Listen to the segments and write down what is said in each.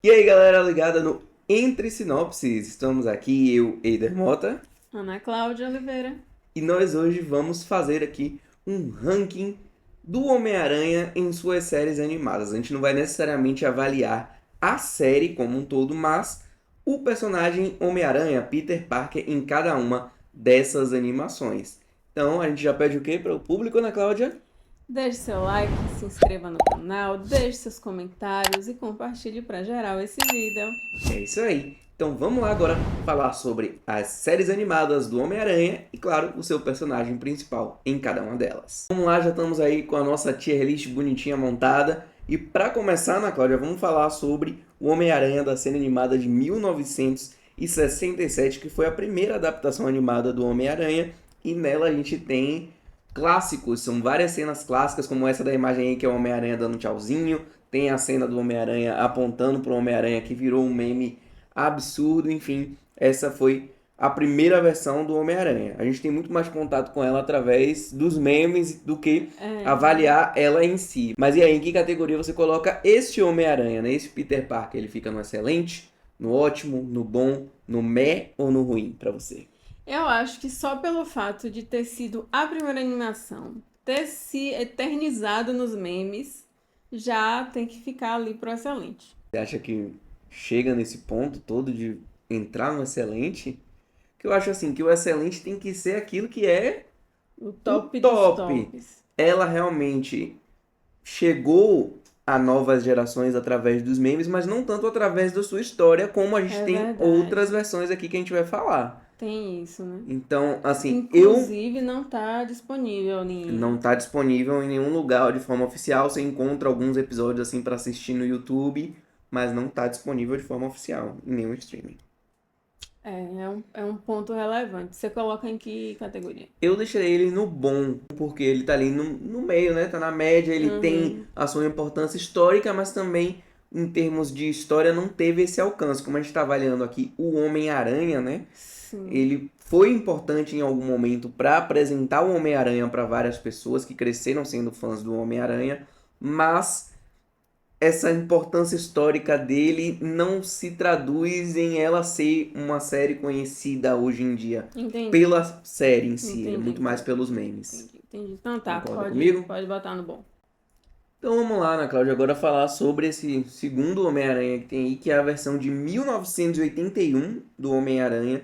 E aí, galera ligada no Entre Sinopses, estamos aqui, eu, Eider Mota, Ana Cláudia Oliveira. e nós hoje vamos fazer aqui um ranking do Homem-Aranha em suas séries animadas. A gente não vai necessariamente avaliar a série como um todo, mas o personagem Homem-Aranha, Peter Parker, em cada uma dessas animações. Então, a gente já pede o quê para o público, Ana Cláudia? Deixe seu like, se inscreva no canal, deixe seus comentários e compartilhe para geral esse vídeo. É isso aí. Então vamos lá agora falar sobre as séries animadas do Homem-Aranha e, claro, o seu personagem principal em cada uma delas. Vamos lá, já estamos aí com a nossa tier list bonitinha montada. E para começar, Ana Cláudia, vamos falar sobre o Homem-Aranha da série animada de 1967, que foi a primeira adaptação animada do Homem-Aranha. E nela a gente tem clássicos, são várias cenas clássicas, como essa da imagem aí que é o Homem-Aranha dando tchauzinho. Tem a cena do Homem-Aranha apontando para o Homem-Aranha que virou um meme absurdo, enfim. Essa foi a primeira versão do Homem-Aranha. A gente tem muito mais contato com ela através dos memes do que avaliar ela em si. Mas e aí, em que categoria você coloca este Homem-Aranha, né? Esse Peter Parker, ele fica no excelente, no ótimo, no bom, no meh ou no ruim para você? Eu acho que só pelo fato de ter sido a primeira animação, ter se eternizado nos memes, já tem que ficar ali pro excelente. Você acha que chega nesse ponto todo de entrar no excelente? Que eu acho assim, que o excelente tem que ser aquilo que é O o top dos top. tops. Ela realmente chegou a novas gerações através dos memes, mas não tanto através da sua história, como a gente É tem outras verdade. versões aqui que a gente vai falar. Tem isso, né? Então, assim, eu Inclusive não tá disponível não em. tá disponível em nenhum lugar de forma oficial. Você encontra alguns episódios assim para assistir no YouTube, mas não tá disponível de forma oficial em nenhum streaming. É um ponto relevante. Você coloca em que categoria? Eu deixei ele no bom, porque ele tá ali no meio, né? Tá na média, ele tem Uhum. a sua importância histórica, mas também em termos de história não teve esse alcance. Como a gente tá avaliando aqui o Homem-Aranha, né? Sim. Ele foi importante em algum momento para apresentar o Homem-Aranha para várias pessoas que cresceram sendo fãs do Homem-Aranha, mas essa importância histórica dele não se traduz em ela ser uma série conhecida hoje em dia Entendi. pela série em si, é Entendi, muito mais entendi. pelos memes. Entendi. Então tá, Concorda pode, comigo? pode botar no bom. Então vamos lá, Ana Cláudia, agora falar sobre esse segundo Homem-Aranha que tem aí, que é a versão de 1981 do Homem-Aranha,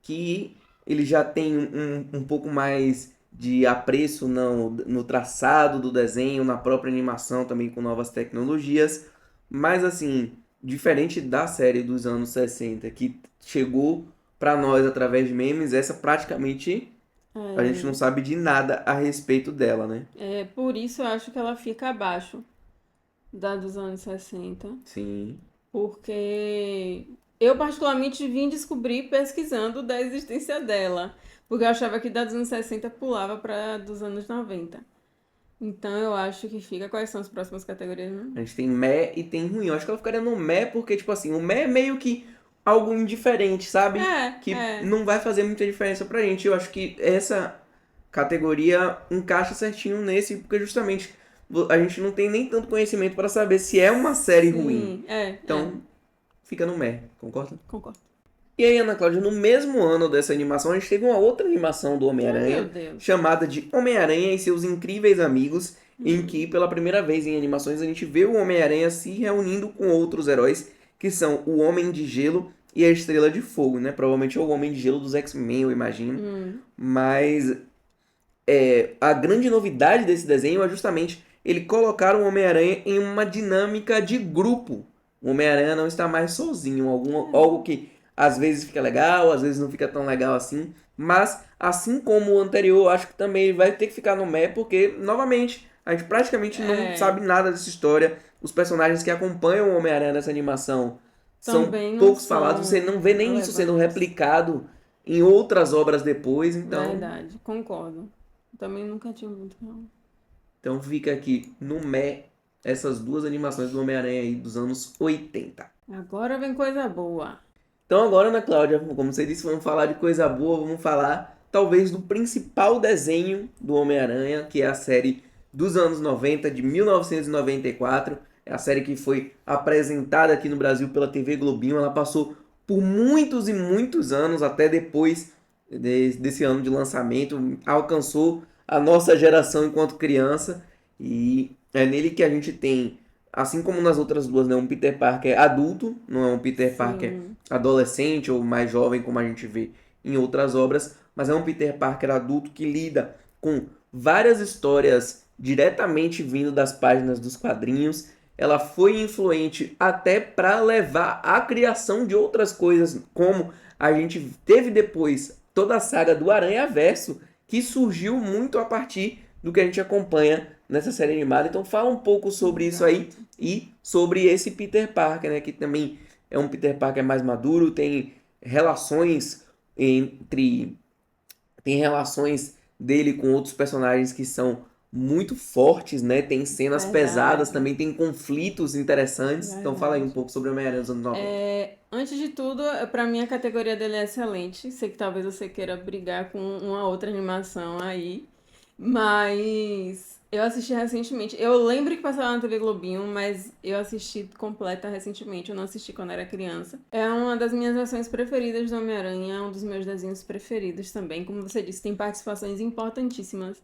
que ele já tem um pouco mais de apreço no traçado do desenho, na própria animação também com novas tecnologias, mas assim, diferente da série dos anos 60 que chegou para nós através de memes, essa praticamente a gente não sabe de nada a respeito dela, né? Por isso eu acho que ela fica abaixo da dos anos 60, Sim. porque eu particularmente vim descobrir pesquisando da existência dela, porque eu achava que da dos anos 60 pulava para dos anos 90. Então eu acho que fica. Quais são as próximas categorias, né? A gente tem meh e tem ruim. Eu acho que ela ficaria no meh porque, tipo assim, o meh é meio que algo indiferente, sabe? Que É. não vai fazer muita diferença pra gente. Eu acho que essa categoria encaixa certinho nesse, porque justamente a gente não tem nem tanto conhecimento pra saber se é uma série ruim. Sim, Então, fica no meh, concorda? concordo. E aí, Ana Cláudia, no mesmo ano dessa animação, a gente teve uma outra animação do Ah, meu Homem-Aranha, Deus. chamada de Homem-Aranha e seus Incríveis Amigos, em que, pela primeira vez em animações, a gente vê o Homem-Aranha se reunindo com outros heróis, que são o Homem de Gelo e a Estrela de Fogo, né? Provavelmente é o Homem de Gelo dos X-Men, eu imagino. Mas a grande novidade desse desenho é justamente ele colocar o Homem-Aranha em uma dinâmica de grupo. O Homem-Aranha não está mais sozinho, algo que às vezes fica legal, às vezes não fica tão legal assim. Mas, assim como o anterior, eu acho que também ele vai ter que ficar no meh, porque, novamente, a gente praticamente não É, sabe nada dessa história. Os personagens que acompanham o Homem-Aranha nessa animação são também não poucos falados, você são não vê nem isso sendo relevantes. replicado em outras obras depois, então Verdade, concordo. Também nunca tinha muito, não. Então fica aqui no Mé essas duas animações do Homem-Aranha aí dos anos 80. Agora vem coisa boa. Então agora, Ana Cláudia, como você disse, vamos falar de coisa boa, vamos falar talvez do principal desenho do Homem-Aranha, que é a série dos anos 90, de 1994. É a série que foi apresentada aqui no Brasil pela TV Globinho. Ela passou por muitos e muitos anos, até depois desse ano de lançamento. Alcançou a nossa geração enquanto criança. E é nele que a gente tem, assim como nas outras duas, né, um Peter Parker adulto, não é um Peter Parker Sim, adolescente ou mais jovem, como a gente vê em outras obras, mas é um Peter Parker adulto que lida com várias histórias diretamente vindo das páginas dos quadrinhos. Ela foi influente até para levar à criação de outras coisas, como a gente teve depois toda a saga do Aranha-Verso, que surgiu muito a partir do que a gente acompanha nessa série animada. Então fala um pouco sobre isso aí exato. e sobre esse Peter Parker, né, que também é um Peter Parker mais maduro, tem relações entre tem relações dele com outros personagens que são muito fortes, né? Tem cenas pesadas, Verdade, também tem conflitos interessantes. Então fala aí um verdade. pouco sobre o Homem-Aranha dos anos 90. Antes de tudo, pra mim a categoria dele é excelente. Sei que talvez você queira brigar com uma outra animação aí, mas eu assisti recentemente. Eu lembro que passava na TV Globinho, mas eu assisti completa recentemente. Eu não assisti quando era criança. É uma das minhas versões preferidas do Homem-Aranha, é um dos meus desenhos preferidos também. Como você disse, tem participações importantíssimas.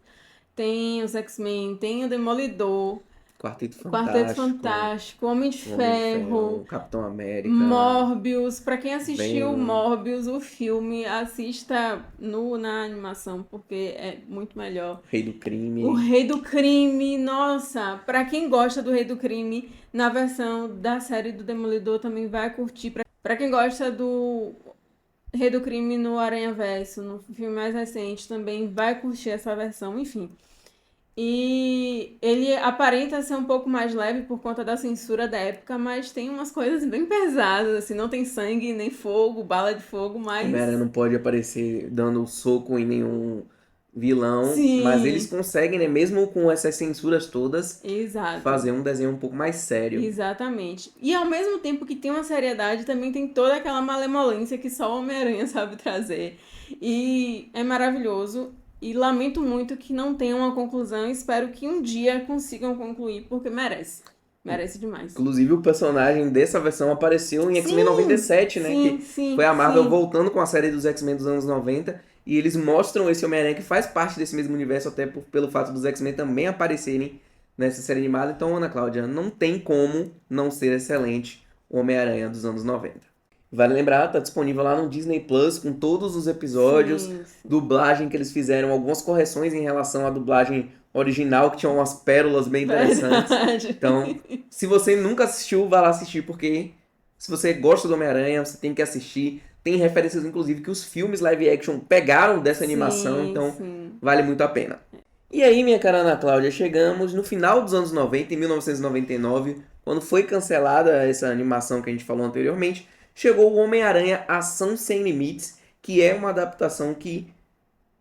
Tem os X-Men, tem o Demolidor, Quarteto o Quarteto Fantástico, Fantástico, Homem de o Homem de Ferro, Ferro, Capitão América, Morbius. Pra quem assistiu Venom, Morbius, o filme, assista na animação, porque é muito melhor. Rei do O Crime. Rei do Crime, nossa, pra quem gosta do Rei do Crime, na versão da série do Demolidor também vai curtir. Pra quem gosta do Rei do Crime no Aranha-Verso, no filme mais recente, também vai curtir essa versão, enfim. E ele aparenta ser um pouco mais leve por conta da censura da época, mas tem umas coisas bem pesadas, assim, não tem sangue, nem fogo, bala de fogo, Homem-Aranha mas não pode aparecer dando soco em nenhum vilão, mas eles sim, conseguem, né, mesmo com essas censuras todas, exato. fazer um desenho um pouco mais sério. Exatamente. E ao mesmo tempo que tem uma seriedade, também tem toda aquela malemolência que só o Homem-Aranha sabe trazer. E é maravilhoso. E lamento muito que não tenha uma conclusão. Espero que um dia consigam concluir, porque merece. Merece demais. Inclusive, o personagem dessa versão apareceu em X-Men Sim, 97, né? sim, Que foi sim, a Marvel sim. voltando com a série dos X-Men dos anos 90. E eles mostram esse Homem-Aranha que faz parte desse mesmo universo, até pelo fato dos X-Men também aparecerem nessa série animada. Então, Ana Cláudia, não tem como não ser excelente o Homem-Aranha dos anos 90. Vale lembrar, tá disponível lá no Disney Plus com todos os episódios, Sim, sim. dublagem que eles fizeram, algumas correções em relação à dublagem original, que tinha umas pérolas bem interessantes. Verdade. Então, se você nunca assistiu, vá lá assistir, porque se você gosta do Homem-Aranha, você tem que assistir. Tem referências, inclusive, que os filmes live action pegaram dessa animação, Sim, então sim. vale muito a pena. E aí, minha cara Ana Cláudia, chegamos no final dos anos 90, em 1999, quando foi cancelada essa animação que a gente falou anteriormente, chegou o Homem-Aranha Ação Sem Limites, que é uma adaptação que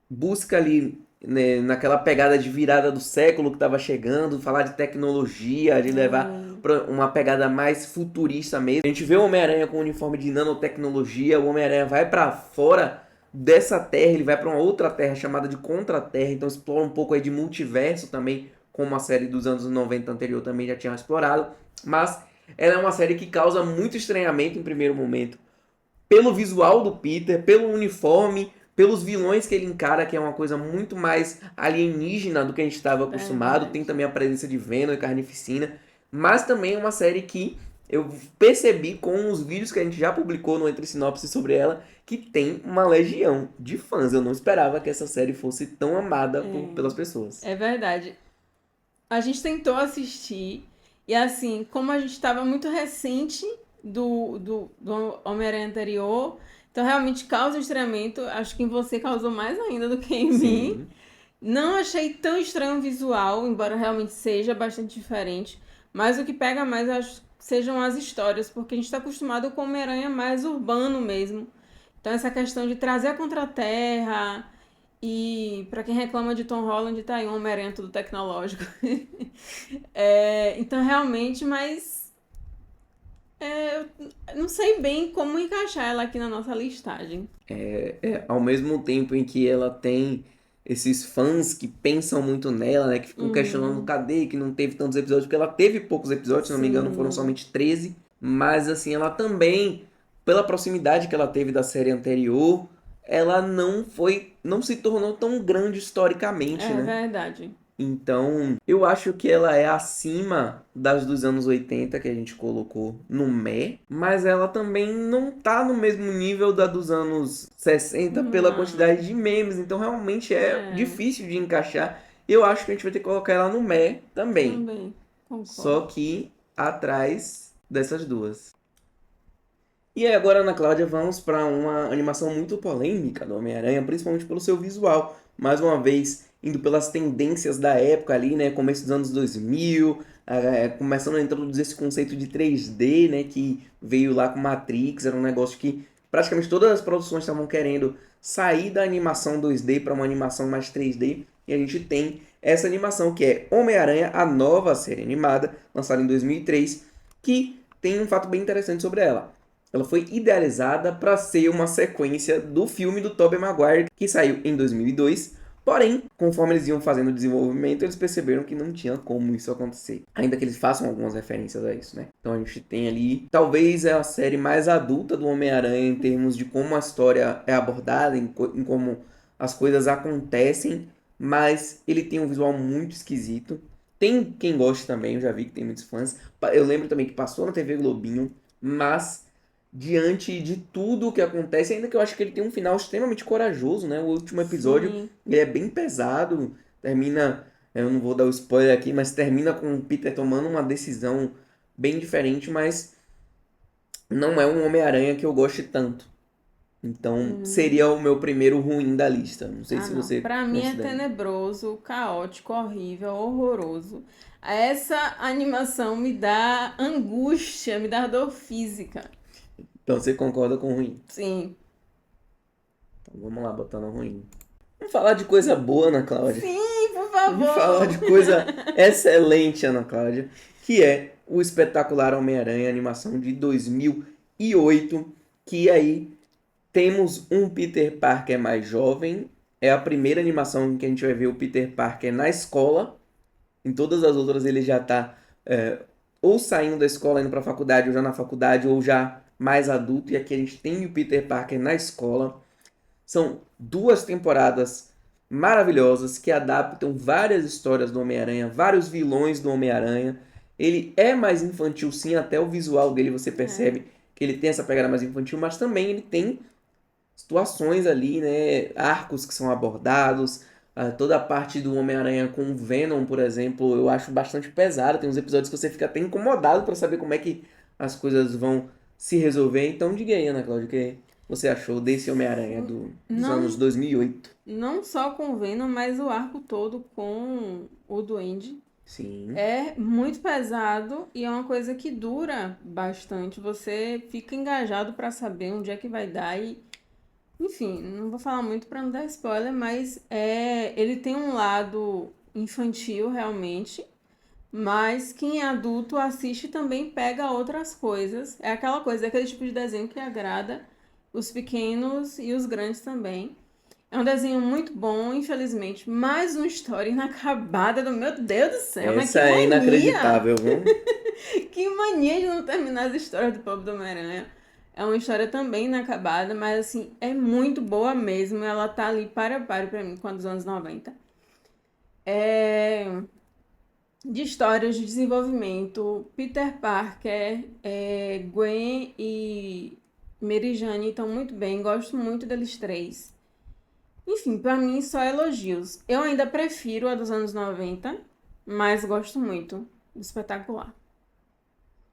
busca ali, né, naquela pegada de virada do século que estava chegando, falar de tecnologia, de levar É, para uma pegada mais futurista mesmo. A gente vê o Homem-Aranha com o uniforme de nanotecnologia, o Homem-Aranha vai para fora dessa terra, ele vai para uma outra terra chamada de Contra-Terra, então explora um pouco aí de multiverso também, como a série dos anos 90 anterior também já tinha explorado, mas ela é uma série que causa muito estranhamento em primeiro momento, pelo visual do Peter, pelo uniforme, pelos vilões que ele encara, que é uma coisa muito mais alienígena do que a gente estava acostumado. Tem verdade. também a presença de Venom e Carnificina, mas também é uma série que eu percebi com os vídeos que a gente já publicou no Entre Sinopse sobre ela, que tem uma legião de fãs. Eu não esperava que essa série fosse tão amada pelas pessoas. É verdade. A gente tentou assistir, e assim, como a gente estava muito recente do Homem-Aranha anterior, então realmente causa estranhamento. Acho que em você causou mais ainda do que em mim. Sim, Não achei tão estranho o visual, embora realmente seja bastante diferente. Mas o que pega mais, acho que sejam as histórias, porque a gente está acostumado com o Homem-Aranha mais urbano mesmo. Então essa questão de trazer a Contra-Terra, e pra quem reclama de Tom Holland, tá aí um Homem-Aranha tudo tecnológico. Então realmente, mas eu não sei bem como encaixar ela aqui na nossa listagem. ao mesmo tempo em que ela tem esses fãs que pensam muito nela, né? Que ficam questionando cadê, que não teve tantos episódios, porque ela teve poucos episódios, se não me engano, foram Sim. somente 13. Mas assim, ela também, pela proximidade que ela teve da série anterior, ela não se tornou tão grande historicamente, É né? verdade. Então, eu acho que ela é acima das dos anos 80 que a gente colocou no Meh, mas ela também não tá no mesmo nível da dos anos 60 pela Não. quantidade de memes, então realmente é É, difícil de encaixar. Eu acho que a gente vai ter que colocar ela no Meh também, também. só Concordo. que atrás dessas duas. E aí agora, Ana Cláudia, vamos para uma animação muito polêmica do Homem-Aranha, principalmente pelo seu visual. Mais uma vez, indo pelas tendências da época ali, né? Começo dos anos 2000, começando a introduzir esse conceito de 3D, né? Que veio lá com Matrix, era um negócio que praticamente todas as produções estavam querendo sair da animação 2D para uma animação mais 3D. E a gente tem essa animação que é Homem-Aranha, a nova série animada, lançada em 2003, que tem um fato bem interessante sobre ela. Ela foi idealizada para ser uma sequência do filme do Tobey Maguire, que saiu em 2002. Porém, conforme eles iam fazendo o desenvolvimento, eles perceberam que não tinha como isso acontecer. Ainda que eles façam algumas referências a isso, né? Então a gente tem ali, talvez é a série mais adulta do Homem-Aranha em termos de como a história é abordada, em como as coisas acontecem, mas ele tem um visual muito esquisito. Tem quem goste também, eu já vi que tem muitos fãs. Eu lembro também que passou na TV Globinho, mas diante de tudo o que acontece, ainda que eu acho que ele tem um final extremamente corajoso, né? O último episódio, Sim. ele é bem pesado, termina, eu não vou dar o spoiler aqui, mas termina com o Peter tomando uma decisão bem diferente, mas não é um Homem-Aranha que eu goste tanto. Então, seria Hum. o meu primeiro ruim da lista. Não sei Ah, se não. você Pra mim é considera. tenebroso, caótico, horrível, horroroso. Essa animação me dá angústia, me dá dor física. Então, você concorda com o ruim. Sim. Então, vamos lá, botando ruim. Vamos falar de coisa boa, Ana Cláudia. Sim, por Vamos falar favor. de coisa excelente, Ana Cláudia, que é o espetacular Homem-Aranha, animação de 2008, que aí temos um Peter Parker mais jovem. É a primeira animação em que a gente vai ver o Peter Parker na escola. Em todas as outras ele já está ou saindo da escola, indo para a faculdade, ou já na faculdade, ou já mais adulto. E aqui a gente tem o Peter Parker na escola. São duas temporadas maravilhosas que adaptam várias histórias do Homem-Aranha, vários vilões do Homem-Aranha. Ele é mais infantil, sim, até o visual dele você É. percebe que ele tem essa pegada mais infantil, mas também ele tem situações ali, né? Arcos que são abordados. Toda a parte do Homem-Aranha com o Venom, por exemplo, eu acho bastante pesado. Tem uns episódios que você fica até incomodado para saber como é que as coisas vão se resolver. Então diga aí, Ana Cláudia, o que você achou desse Homem-Aranha dos anos Não, 2008? não só com o Venom, mas o arco todo com o Duende. Sim. É muito pesado e é uma coisa que dura bastante. Você fica engajado pra saber onde é que vai dar e, enfim, não vou falar muito pra não dar spoiler, mas ele tem um lado infantil realmente, mas quem é adulto assiste e também pega outras coisas. É aquela coisa, é aquele tipo de desenho que agrada os pequenos e os grandes também. É um desenho muito bom, infelizmente. Mais uma história inacabada do meu Deus do céu, mas Essa que é mania! inacreditável, viu? Que mania de não terminar as histórias do povo do Homem-Aranha. É uma história também inacabada, mas assim, é muito boa mesmo. Ela tá ali para pra mim com a dos anos 90. É... De histórias de desenvolvimento, Peter Parker, Gwen e Mary Jane estão muito bem. Gosto muito deles três. Enfim, pra mim só elogios. Eu ainda prefiro a dos anos 90, mas gosto muito do espetacular.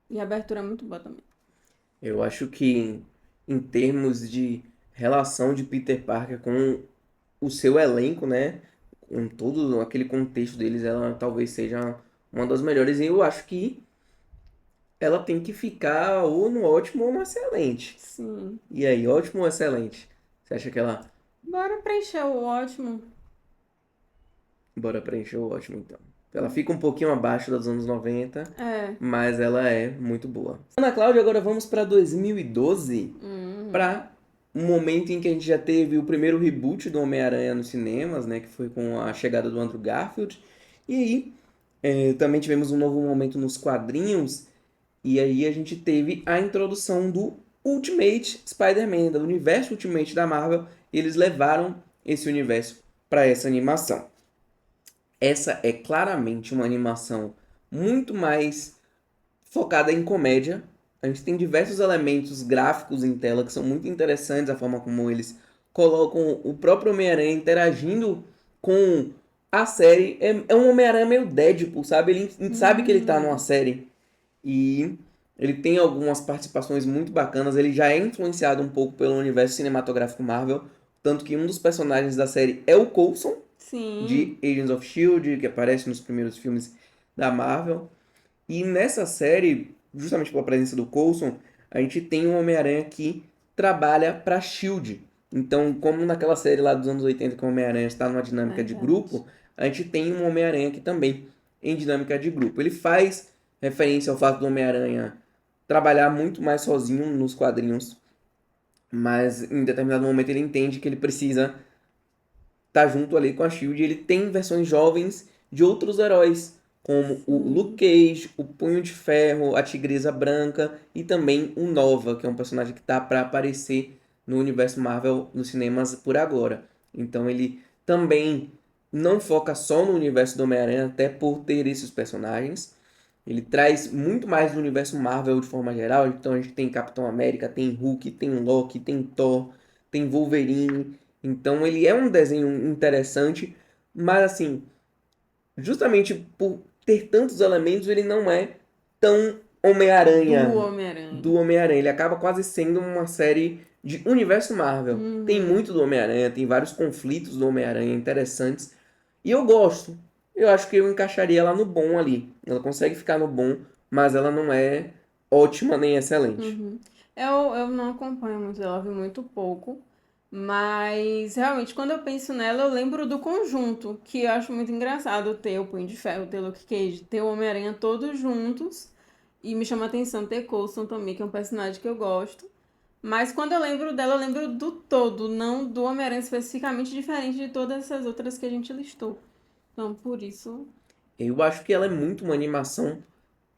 E a abertura é muito boa também. Eu acho que em termos de relação de Peter Parker com o seu elenco, né? Com todo aquele contexto deles, ela talvez seja uma das melhores. E eu acho que ela tem que ficar ou no ótimo ou no excelente. Sim. E aí, ótimo ou excelente? Você acha que ela. Bora preencher o ótimo. Bora preencher o ótimo então. Ela fica um pouquinho abaixo dos anos 90, É. mas ela é muito boa. Ana Cláudia, agora vamos para 2012 Hum. para um momento em que a gente já teve o primeiro reboot do Homem-Aranha nos cinemas, né? Que foi com a chegada do Andrew Garfield. E aí, também tivemos um novo momento nos quadrinhos. E aí a gente teve a introdução do Ultimate Spider-Man, do universo Ultimate da Marvel. E eles levaram esse universo para essa animação. Essa é claramente uma animação muito mais focada em comédia. A gente tem diversos elementos gráficos em tela que são muito interessantes, a forma como eles colocam o próprio Homem-Aranha interagindo com a série. É um Homem-Aranha meio Deadpool, sabe? Ele sabe que ele tá numa Hum, série e ele tem algumas participações muito bacanas. Ele já é influenciado um pouco pelo universo cinematográfico Marvel, tanto que um dos personagens da série é o Coulson, sim. de Agents of Shield, que aparece nos primeiros filmes da Marvel. E nessa série, justamente pela presença do Coulson, a gente tem um Homem-Aranha que trabalha para Shield. Então, como naquela série lá dos anos 80 que o Homem-Aranha está numa dinâmica de Verdade. grupo, a gente tem um Homem-Aranha aqui também em dinâmica de grupo. Ele faz referência ao fato do Homem-Aranha trabalhar muito mais sozinho nos quadrinhos, mas em determinado momento ele entende que ele precisa tá junto ali com a Shield. E ele tem versões jovens de outros heróis, como o Luke Sim. Cage, o Punho de Ferro, a Tigresa Branca e também o Nova, que é um personagem que tá para aparecer no universo Marvel nos cinemas por agora. Então ele também não foca só no universo do Homem-Aranha, até por ter esses personagens. Ele traz muito mais do universo Marvel de forma geral. Então a gente tem Capitão América, tem Hulk, tem Loki, tem Thor, tem Wolverine. Então ele é um desenho interessante, mas assim, justamente por ter tantos elementos, ele não é tão Do Homem-Aranha do Homem-Aranha. Homem-Aranha. Ele acaba quase sendo uma série de universo Marvel. Tem Uhum. muito do Homem-Aranha, tem vários conflitos do Homem-Aranha interessantes. E eu gosto. Eu acho que eu encaixaria ela no bom ali. Ela consegue ficar no bom, mas ela não é ótima nem excelente. Uhum. Eu não acompanho muito ela, vi muito pouco. Mas realmente, quando eu penso nela, eu lembro do conjunto, que eu acho muito engraçado ter o Punho de Ferro, ter o Luke Cage, ter o Homem-Aranha todos juntos. E me chama a atenção ter Coulson também, que é um personagem que eu gosto. Mas quando eu lembro dela, eu lembro do todo, não do Homem-Aranha especificamente, diferente de todas essas outras que a gente listou. Então, por isso. Eu acho que ela é muito uma animação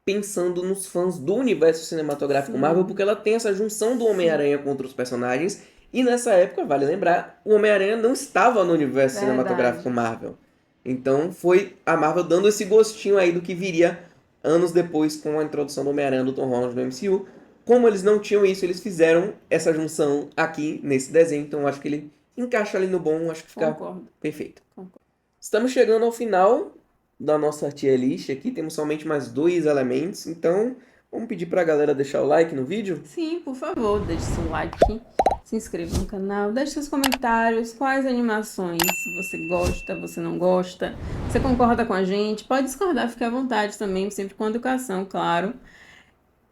pensando nos fãs do universo cinematográfico Marvel, porque Sim, ela tem essa junção do sim, Homem-Aranha com outros personagens. E nessa época, vale lembrar, o Homem-Aranha não estava no universo cinematográfico verdade. Marvel. Então foi a Marvel dando esse gostinho aí do que viria anos depois com a introdução do Homem-Aranha do Tom Holland no MCU. Como eles não tinham isso, eles fizeram essa junção aqui nesse desenho. Então eu acho que ele encaixa ali no bom, acho que fica Concordo, perfeito. concordo. Estamos chegando ao final da nossa tier list aqui, temos somente mais dois elementos, então vamos pedir para a galera deixar o like no vídeo. Sim, por favor, deixe seu like, se inscreva no canal, deixe seus comentários, quais animações você gosta, você não gosta, você concorda com a gente, pode discordar, fique à vontade também, sempre com educação, claro.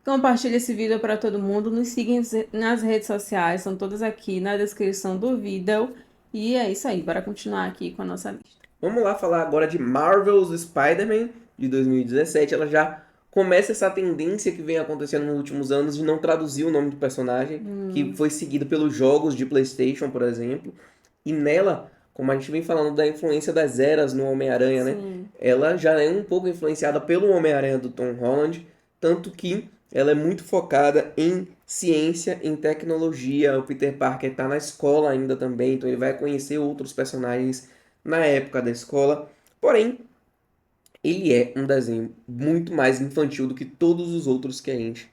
Compartilhe esse vídeo para todo mundo, nos siga nas redes sociais, são todas aqui na descrição do vídeo. E é isso aí, bora continuar aqui com a nossa lista. Vamos lá falar agora de Marvel's Spider-Man de 2017. Ela já começa essa tendência que vem acontecendo nos últimos anos de não traduzir o nome do personagem, que foi seguido pelos jogos de PlayStation, por exemplo. E nela, como a gente vem falando da influência das eras no Homem-Aranha, né? Sim, Ela já é um pouco influenciada pelo Homem-Aranha do Tom Holland, tanto que ela é muito focada em ciência, em tecnologia. O Peter Parker está na escola ainda também, então ele vai conhecer outros personagens na época da escola. Porém, ele é um desenho muito mais infantil do que todos os outros que a gente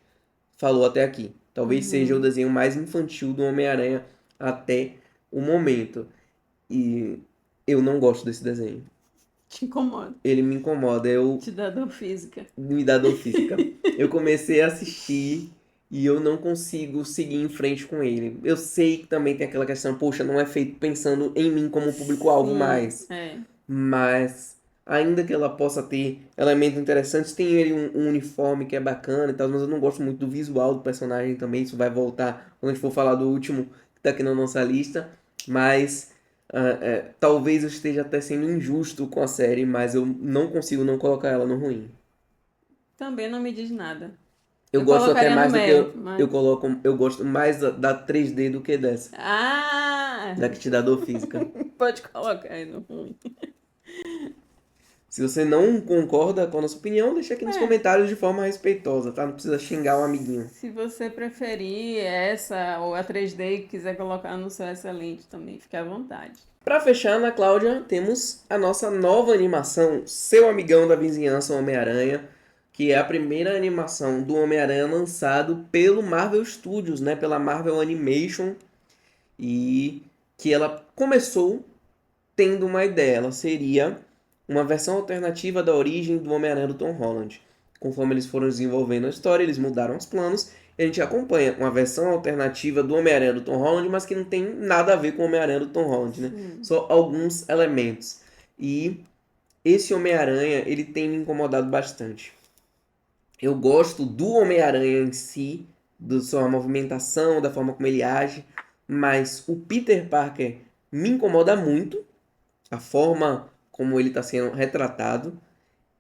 falou até aqui. Talvez seja o uhum. desenho mais infantil do Homem-Aranha até o momento. E eu não gosto desse desenho. Te incomoda, Ele me incomoda, te dá dor física. me dá dor física. Eu comecei a assistir e eu não consigo seguir em frente com ele. Eu sei que também tem aquela questão, poxa, não é feito pensando em mim como público-alvo Sim, mais. é. Mas ainda que ela possa ter elementos interessantes, tem ele um uniforme que é bacana e tal, mas eu não gosto muito do visual do personagem também. Isso vai voltar quando a gente for falar do último que tá aqui na nossa lista. Mas talvez eu esteja até sendo injusto com a série, mas eu não consigo não colocar ela no ruim. Também não me diz nada. Eu Eu gosto até colocaria no mais do que Mel, eu mas... coloco, eu gosto mais da 3D do que dessa, Ah! da que te dá dor física. Pode colocar aí no ruim. Se você não concorda com a nossa opinião, deixa aqui nos É, comentários de forma respeitosa, tá? Não precisa xingar o amiguinho. se você preferir essa ou a 3D e quiser colocar no seu excelente também, fique à vontade. Pra fechar, Ana Cláudia, temos a nossa nova animação, Seu Amigão da Vizinhança Homem-Aranha, que é a primeira animação do Homem-Aranha lançado pelo Marvel Studios, né? Pela Marvel Animation, e que ela começou tendo uma ideia. Ela seria uma versão alternativa da origem do Homem-Aranha do Tom Holland. Conforme eles foram desenvolvendo a história, eles mudaram os planos e a gente acompanha uma versão alternativa do Homem-Aranha do Tom Holland, mas que não tem nada a ver com o Homem-Aranha do Tom Holland, né? Sim. Só alguns elementos. E esse Homem-Aranha, ele tem me incomodado bastante. Eu gosto do Homem-Aranha em si, da sua movimentação, da forma como ele age, mas o Peter Parker me incomoda muito, a forma como ele está sendo retratado.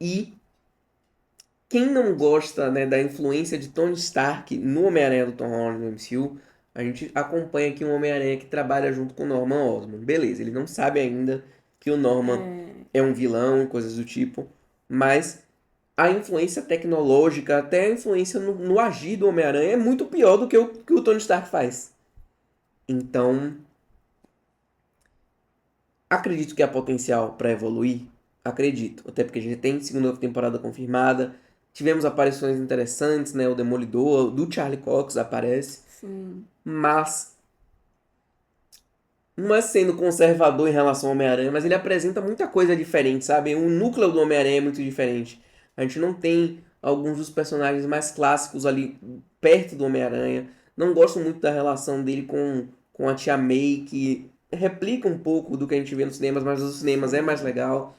E quem não gosta, né, da influência de Tony Stark no Homem-Aranha do Tom Holland no MCU, a gente acompanha aqui um Homem-Aranha que trabalha junto com o Norman Osborn. Beleza, ele não sabe ainda que o Norman É, é um vilão e coisas do tipo, mas a influência tecnológica, até a influência no agir do Homem-Aranha é muito pior do que o Tony Stark faz. Então, acredito que há potencial para evoluir. Acredito. Até porque a gente tem segunda temporada confirmada. Tivemos aparições interessantes, né? O Demolidor, do Charlie Cox aparece. sim. Mas não é sendo conservador em relação ao Homem-Aranha, mas ele apresenta muita coisa diferente, sabe? O núcleo do Homem-Aranha é muito diferente. A gente não tem alguns dos personagens mais clássicos ali perto do Homem-Aranha. Não gosto muito da relação dele com a Tia May, que replica um pouco do que a gente vê nos cinemas, mas nos cinemas é mais Sim. legal.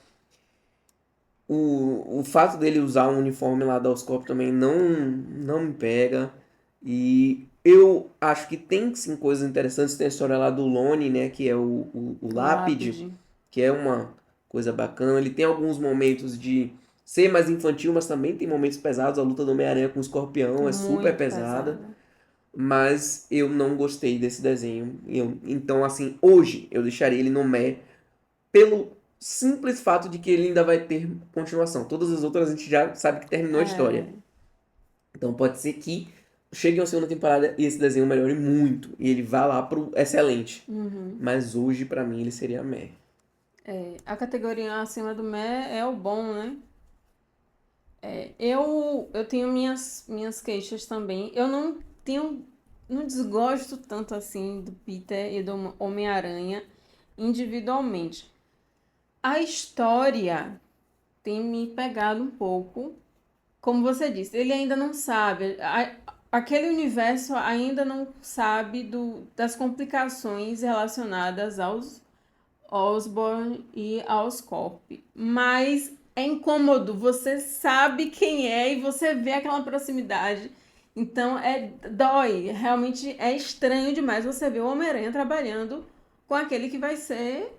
O fato dele usar um uniforme lá da Oscorp também não me pega. E eu acho que tem sim coisas interessantes. Tem a história lá do Lone, né? Que é o O Lápide, lápide. que é uma coisa bacana. Ele tem alguns momentos de ser mais infantil, mas também tem momentos pesados. A luta do Homem-Aranha com o Escorpião é super Muito pesada. pesada. Mas eu não gostei desse desenho. Então, assim, hoje eu deixaria ele no Meh pelo simples fato de que ele ainda vai ter continuação. Todas as outras a gente já sabe que terminou a história. É. Então pode ser que chegue a segunda temporada e esse desenho melhore muito e ele vá lá pro excelente. Uhum. Mas hoje, pra mim, ele seria meh. É. A categoria acima do mé é o bom, né? Eu tenho minhas queixas também. Eu não tenho, não desgosto tanto assim do Peter e do Homem-Aranha individualmente. A história tem me pegado um pouco. Como você disse, ele ainda não sabe. Aquele universo ainda não sabe das complicações relacionadas aos Osborn e aos Corp. Mas é incômodo, você sabe quem é e você vê aquela proximidade. Então dói, realmente é estranho demais você ver o Homem-Aranha trabalhando com aquele que vai ser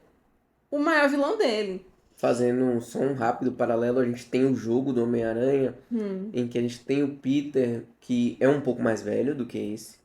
o maior vilão dele. Fazendo só um rápido paralelo, a gente tem o jogo do Homem-Aranha, Hum, em que a gente tem o Peter, que é um pouco mais velho do que esse,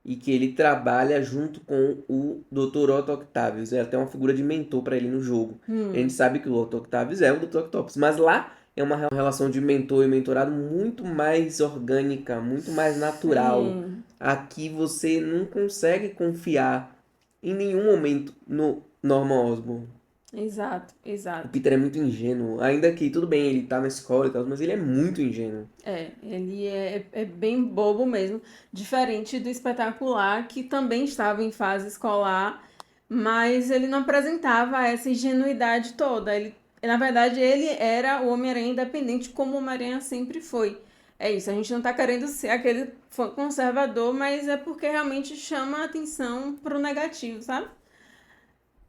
e que ele trabalha junto com o Dr. Otto Octavius. É até uma figura de mentor para ele no jogo. A gente hum, sabe que o Otto Octavius é o Dr. Octopus, mas lá é uma relação de mentor e mentorado muito mais orgânica, muito mais natural. sim, Aqui você não consegue confiar em nenhum momento no Norman Osborn. exato, O exato. Peter é muito ingênuo, ainda que tudo bem, ele tá na escola e tal, mas ele é muito ingênuo. Ele é bem bobo mesmo, diferente do espetacular, que também estava em fase escolar, mas ele não apresentava essa ingenuidade toda. Na verdade, ele era o Homem-Aranha independente, como o Homem-Aranha sempre foi. É isso, a gente não tá querendo ser aquele fã conservador, mas é porque realmente chama a atenção pro negativo, sabe?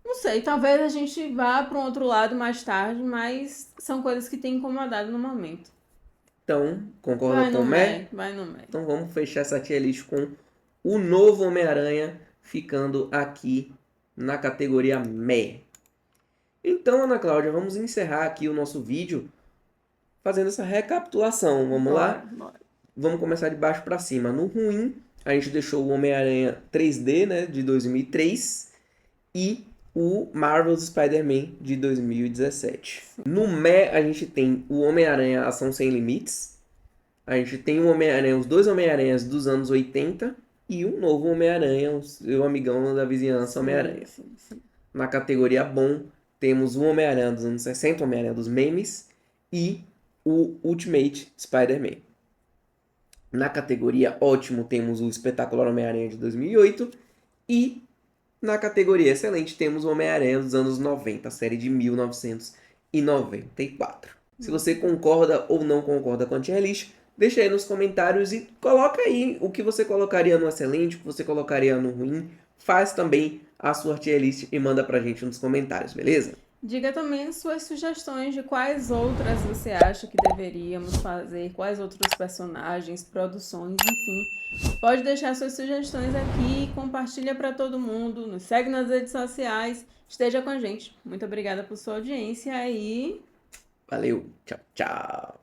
Não sei, talvez a gente vá para um outro lado mais tarde, mas são coisas que têm incomodado no momento. Então, concorda Vai com no o Mer? Mé, vai no Mé. Então vamos fechar essa tier list com o novo Homem-Aranha ficando aqui na categoria Meh. Então, Ana Cláudia, vamos encerrar aqui o nosso vídeo fazendo essa recapitulação. Vamos Bora, lá? bora. vamos começar de baixo para cima. No ruim, a gente deixou o Homem-Aranha 3D, né, de 2003 e o Marvel's Spider-Man de 2017. No meh, a gente tem o Homem-Aranha Ação Sem Limites. A gente tem o Homem-Aranha, os dois Homem-Aranhas dos anos 80 e um novo Homem-Aranha, o seu amigão da vizinhança Homem-Aranha. Sim. Na categoria bom, temos o Homem-Aranha dos anos 60, o Homem-Aranha dos memes e o Ultimate Spider-Man. Na categoria ótimo, temos o Espetacular Homem-Aranha de 2008 e na categoria excelente, temos o Homem-Aranha dos anos 90, a série de 1994. Se você concorda ou não concorda com a tier list, deixa aí nos comentários e coloca aí o que você colocaria no excelente, o que você colocaria no ruim. Faz também a sua tier list e manda pra gente nos comentários, beleza? Diga também suas sugestões de quais outras você acha que deveríamos fazer, quais outros personagens, produções, enfim. Pode deixar suas sugestões aqui, compartilha para todo mundo, nos segue nas redes sociais, esteja com a gente. Muito obrigada por sua audiência e Valeu, tchau, tchau.